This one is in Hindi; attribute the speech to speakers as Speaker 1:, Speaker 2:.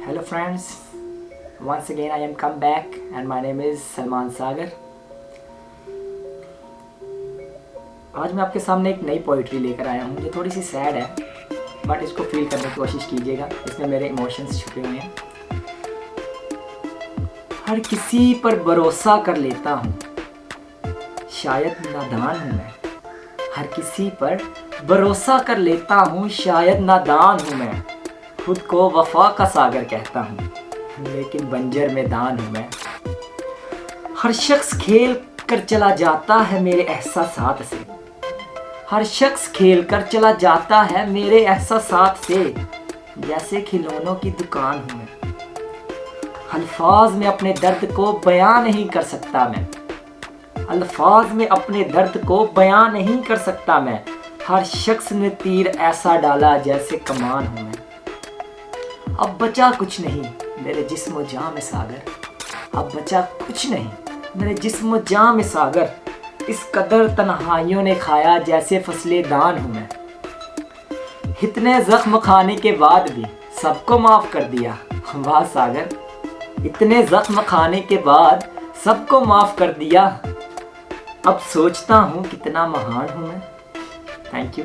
Speaker 1: Hello friends, once again I am come back and my name is Salman सागर। आज मैं आपके सामने एक नई पोइट्री लेकर आया हूँ जो थोड़ी सी सैड है, बट इसको फील करने की कोशिश कीजिएगा, इसमें मेरे इमोशंस छुपे हुए हैं। हर किसी पर भरोसा कर लेता हूँ, शायद नादान हूँ मैं। हर किसी पर भरोसा कर लेता हूँ, शायद नादान हूँ मैं। खुद को वफा का सागर कहता हूँ, लेकिन बंजर मैदान हूँ मैं। हर शख्स खेल कर चला जाता है मेरे एहसासात से। हर शख्स खेल कर चला जाता है मेरे एहसासात से, जैसे खिलौनों की दुकान हूँ मैं। अल्फाज में अपने दर्द को बयां नहीं कर सकता मैं। अल्फाज में अपने दर्द को बयां नहीं कर सकता मैं। हर शख्स ने तीर ऐसा डाला जैसे कमान हूँ मैं। अब बचा कुछ नहीं मेरे जिस्म जां में सागर। अब बचा कुछ नहीं मेरे जिस्म जां में सागर। इस कदर तन्हाइयों ने खाया जैसे फसले दान हूँ मैं। इतने जख्म खाने के बाद भी सबको माफ़ कर दिया, वाह सागर। इतने जख्म खाने के बाद सबको माफ़ कर दिया। अब सोचता हूँ कितना महान हूँ मैं। Thank you.